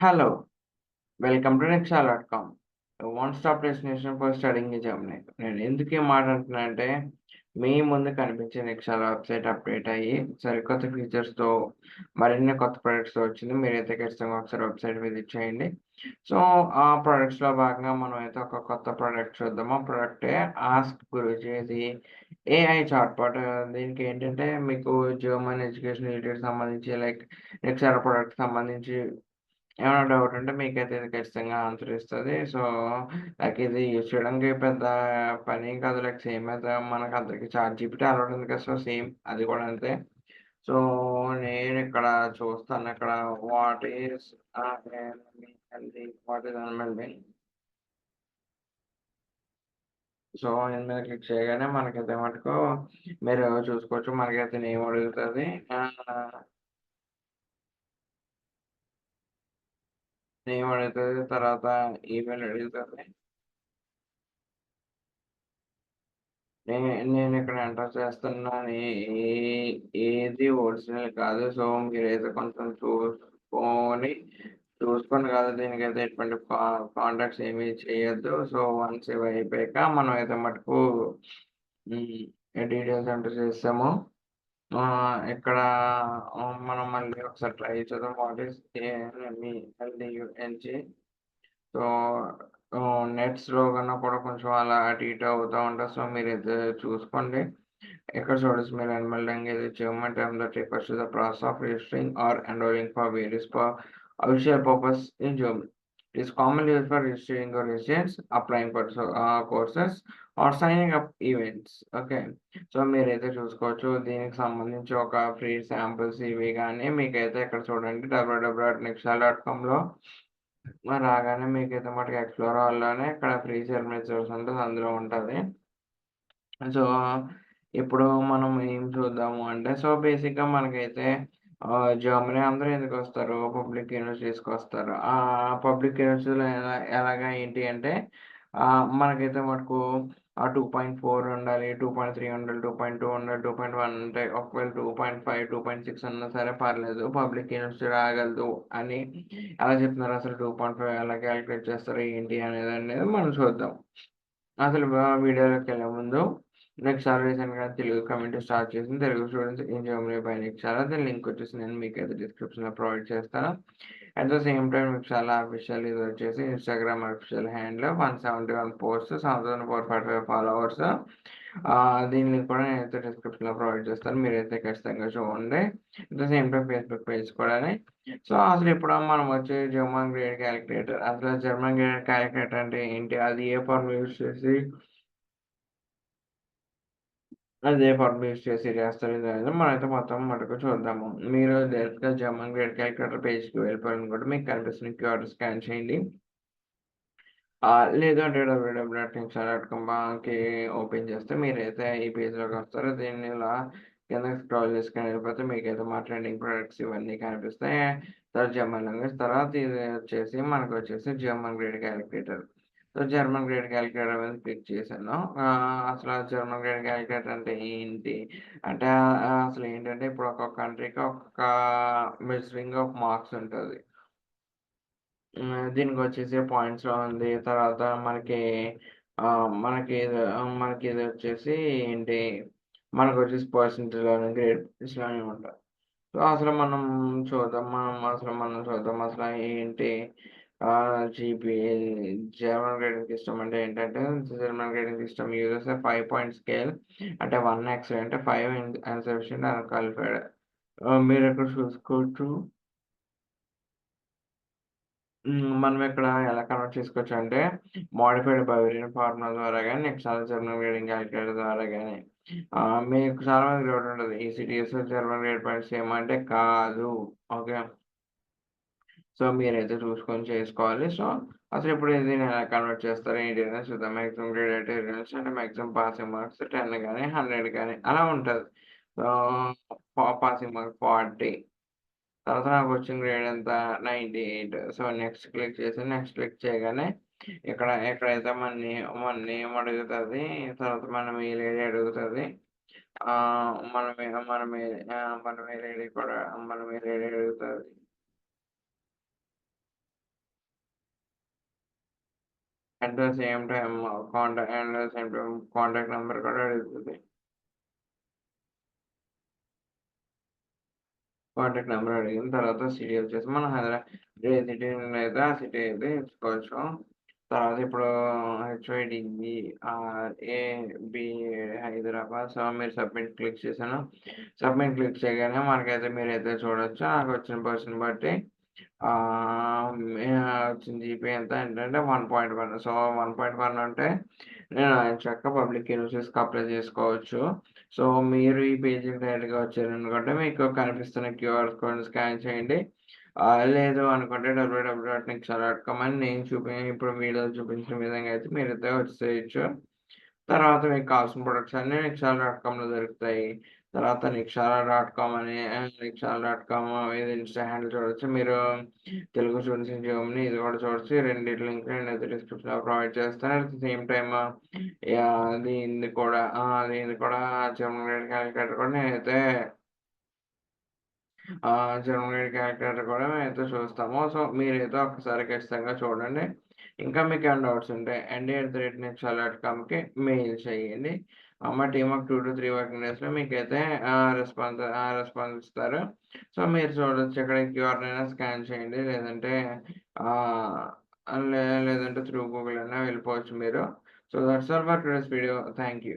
Hello! Welcome to Nexa.com. One stop destination for studying in Germany. నేను ఎందుకు ఈ మాట అంటున్నానంటే, మీ ముందు కనిపించే నెక్సాల వెబ్‌సైట్ అప్డేట్ అయ్యి, సరికొత్త ఫీచర్స్‌తో మరిన్ని కొత్త ప్రొడక్ట్స్‌తో వచ్చింది. మీరైతే ఖచ్చితంగా ఒకసారి వెబ్‌సైట్ విజిట్ చేయండి. సో, ఆ ప్రొడక్ట్స్‌లో భాగంగా మనమైతే ఒక కొత్త ప్రొడక్ట్ చూద్దాం. ఆ ప్రొడక్టే ఆస్క్ గురూజీ. ఇది ఏఐ చాట్‌బాట్. దీనికేంటంటే మీకు జర్మన్ ఎడ్యుకేషన్ రిలేటెడ్ సంబంధించి లైక్ నెక్సాల ప్రొడక్ట్‌కి సంబంధించి ఏమైనా డౌట్ ఉంటే మీకైతే ఇది ఖచ్చితంగా ఆన్సర్ ఇస్తది. సో, లైక్ ఇది యూజ్ చేయడానికి పెద్ద పనేం కాదు. లైక్ సేమ్ అయితే మనకందరికి చాట్‌జీపీటీ అలవాటు ఉంది కదా! సో, సేమ్ అది కూడా అంతే. సో, నేనిక్కడ చూస్తాను ఇక్కడ what is NME what is NME. So, దీని మీద క్లిక్ చేయగానే మనకైతే మటుకు మీరు చూసుకోవచ్చు. మనకైతే నేమ్ అడుగుతది. నేమ్ అడుగుతది. తర్వాత ఈమెయిల్ అడుగుతది. నే నేనిక్కడ ఎంటర్ చేస్తున్నాను. ఏది ఒరిజినల్ కాదు. సో, మీరైతే కొంచెం చూసుకొని కాదు దీనికైతే ఎటువంటి కాంటాక్ట్స్ ఏమి చేయొద్దు. సో, వన్స్ ఇవి అయిపోయాక మనమైతే మటుకు డీటెయిల్స్ ఎంటర్ చేసాము. ఇక్కడ మనం మళ్ళీ ఒకసారి ట్రై చేద్దాం. వాట్ ఈస్ ఏఎన్‌ఎంఈఎల్‌డి‌యుఎన్‌జి. సో, నెట్ స్లో కన్నా కూడా కొంచెం అలా అటు ఇటు అవుతా ఉంటది. సో, మీరైతే చూసుకోండి. ఇక్కడ చూడొచ్చు మీరు animal language German term that refers to the process of registering or enrolling for various official purpose in Germany. It is commonly used for registering your residence, applying for courses or signing up events. Okay. So, మీరైతే చూసుకోవచ్చు. దీనికి సంబంధించి ఒక free samples ఇవి గాని మీకైతే ఇక్కడ చూడండి www.nexal.comలో రాగానే మీకైతే మటుకు ఎక్స్‌ప్లోర్ ఆల్‌లోనే ఇక్కడ ఫ్రీ జర్మనీ రిసోర్స్ ఉంటది. అందులో ఉంటది. సో, ఇప్పుడు మనం ఏం చూద్దాము అంటే, సో, బేసిక్‌గా మనకైతే జర్మనీ అందరూ ఎందుకొస్తారు? పబ్లిక్ యూనివర్సిటీస్‌కొస్తారు. పబ్లిక్ యూనివర్సిటీలో ఎలాగా ఏంటి అంటే, మనకైతే మటుకు 2.4 ఉండాలి, 2.3 ఉండాలి, 2.2 ఉండాలి, 2.1 ఉంటాయి. ఒకవేళ 2.5, 2.6 ఉన్నా సరే పర్లేదు. పబ్లిక్ యూనివర్సిటీ రాగలదు అని ఎలా చెప్తున్నారు? అసలు 2.5 ఎలా కాలిక్యులేట్ చేస్తారు? ఏంటి అనేది మనం చూద్దాం. అసలు వీడియోలోకెళ్ళే ముందు నెక్స్ట్ రీసెంట్‌గా తెలుగు కమ్యూనిటీ స్టార్ట్ చేసింది. Telugu students in Germany by నిక్షార. దాని లింక్ వచ్చేసి నేను మీకైతే డిస్క్రిప్షన్‌లో ప్రొవైడ్ చేస్తాను. అట్ ద సేమ్ టైమ్ నిక్షాల అఫీషియల్ ఇది వచ్చేసి Instagram official handle 171 posts, 7445 followers. దీని లింక్ కూడా నేనైతే డిస్క్రిప్షన్‌లో ప్రొవైడ్ చేస్తాను. మీరైతే ఖచ్చితంగా చూడండి. At the same time Facebook page కూడాని. సో, అసలు ఇప్పుడు మనం వచ్చే జర్మన్ గ్రేడ్ కాలిక్యులేటర్. అసలు జర్మన్ గ్రేడ్ కాలిక్యులేటర్ అంటే ఏంటి? అది ఏ ఫార్ములా యూజ్ చేసి అదే ఫార్ములా యూజ్ చేసి చేస్తారు ఇదనేది మనమైతే మొత్తం మటుకు చూద్దాము. మీరు డైరెక్ట్‌గా జర్మన్ గ్రేడ్ కాలిక్యులేటర్ పేజ్‌కి వెళ్ళిపోయారనుకోండి మీకు కనిపిస్తున్న క్యూఆర్ స్కాన్ చేయండి. లేదంటే www.niksha.com ఓపెన్ చేస్తే మీరైతే ఈ పేజ్‌లోకొస్తారు. దీన్ని ఇలా కిందకి స్క్రాల్ చేసుకొని వెళ్ళిపోతే మీకైతే మా ట్రెండింగ్ ప్రొడక్ట్స్ ఇవన్నీ కనిపిస్తాయి. తర్వాత జర్మన్ లాంగ్వేజ్ తర్వాత ఇది వచ్చేసి మనకొచ్చేసి German grade calculator. So, German grade calculator మీద క్లిక్ చేశాను. అసలు జర్మన్ గ్రేడ్ కాలిక్యులేటర్ అంటే ఏంటి? అంటే అసలేంటంటే ఇప్పుడు ఒక్కొక్క కంట్రీకి ఒక్కొక్క మెజరింగ్ ఆఫ్ మార్క్స్ ఉంటది. దీనికొచ్చేసి పాయింట్స్‌లో ఉంది. తర్వాత మనకిదొచ్చేసి ఏంటి, మనకొచ్చేసి పర్సెంటేజ్‌లోని, గ్రేడ్ పాయింట్స్‌లోని ఉంటాయి. సో, మనం చూద్దాం అసల ఏంటి జీపీఏ జర్మన్ గ్రేడింగ్ సిస్టమ్ అంటే ఏంటంటే, జర్మన్ గ్రేడింగ్ సిస్టమ్ యూజెస్ ఎ 5 పాయింట్ స్కేల్ అంటే 1 ఎక్సలెంట్, 5 ఇన్సఫిషియంట్ అండ్ క్వాలిఫైడ్. మీరిక్కడ చూసుకోవచ్చు. మనం ఇక్కడ ఎలా కన్వర్ట్ చేసుకోవచ్చంటే, మోడిఫైడ్ బవేరియన్ ఫార్ములా ద్వారా గాని, నెక్స్ట్ జర్మన్ గ్రేడింగ్ కాలిక్యులేటర్ ద్వారా గాని. మీకు చాలా మందికి డౌట్ ఉంటది. ECTS German grade points same అంటే కాదు. ఓకే. సో, మీరైతే చూసుకొని చేసుకోవాలి. సో, అసలిప్పుడు దీన్ని ఎలా కన్వర్ట్ చేస్తారు ఏంటి అనేది చూద్దాం. మాక్సిమం గ్రేడ్ అంటే అంటే మాక్సిమం పాసింగ్ మార్క్స్ 10 గాని, 100 గాని అలా ఉంటది. So, passing marks 40. తర్వాత నాకొచ్చిన గ్రేడ్ ఎంత 98. సో, నెక్స్ట్ క్లిక్ చేసి నెక్స్ట్ క్లిక్ చేయగానే ఎక్కడైతే మన నేమ్ అడుగుతది. తర్వాత మన మెయిల్ ఐడీ అడుగుతది. మన మెయిల్ ఐడీ కూడా మన మెయిల్ ఐడీ అడుగుతది. At the same time contact number కూడా అడుగుతది. కాంటాక్ట్ నెంబర్ అడిగిన తర్వాత సిటీ వచ్చేసి మనం ఏ సిటీ అయితే ఆ సిటీ అయితే ఎంచుకోవచ్చు. తర్వాత ఇప్పుడు హెచ్‌వై‌డిఈ ఆర్‌ఏబీ హైదరాబాద్. సో, మీరు సబ్మిట్ క్లిక్ చేశాను. సబ్మిట్ క్లిక్ చేయగానే మనకైతే మీరైతే చూడొచ్చు. నాకొచ్చిన పర్సన్ బట్టి వచ్చిన జీపీ ఎంత ఏంటంటే 1.1. సో, 1.1 అంటే నేను ఎంచక్కా పబ్లిక్ యూనివర్సిటీస్‌కి అప్లై చేసుకోవచ్చు. సో, మీరు ఈ పేజీకి డైరెక్ట్‌గా వచ్చారనుకుంటే మీకు కనిపిస్తున్న క్యూఆర్ కోడ్‌ని స్కాన్ చేయండి. లేదు అనుకుంటే www.niksha.com అని నేను ఇప్పుడు వీడియోలో చూపించిన విధంగా అయితే మీరైతే వచ్చేసేయొచ్చు. తర్వాత మీకు కావాల్సిన ప్రొడక్ట్స్ అన్నీ నిక్షాల్ డాట్ కామ్‌లో దొరుకుతాయి. తర్వాత నిక్షాల డాట్ కామ్ అని నిక్షాల డాట్ కామ్ ఇది ఇన్‌స్టా హ్యాండిల్ చూడొచ్చు. మీరు తెలుగు స్టూడెంట్స్ ఇన్ జర్మనీ ఇది కూడా చూడొచ్చు. ఈ రెండిటి లింక్ నేనైతే డిస్క్రిప్షన్‌లో ప్రొవైడ్ చేస్తాను. అట్ ద సేమ్ టైమ్ దీనిది కూడా జర్మన్ క్యాలిక్యులేటర్ కూడా నేనైతే జర్మనీ క్యాలిక్యులేటర్ కూడా మేమైతే చూస్తాము. సో, మీరైతే ఒక్కసారి ఖచ్చితంగా చూడండి. ఇంకా మీకేమైనా డౌట్స్ ఉంటే andy@niksha.comకి మెయిల్ చేయండి. మా టీమ్ ఒక 2-3 వర్కింగ్ డేస్‌లో మీకైతే రెస్పాన్స్ ఇస్తారు. సో, మీరు చూడొచ్చు ఇక్కడ క్యూఆర్‌ని అయినా స్కాన్ చేయండి. లేదంటే ఆహ్, లేదంటే త్రూ గూగుల్ అయినా వెళ్ళిపోవచ్చు మీరు. So, that's all for today's video. Thank you.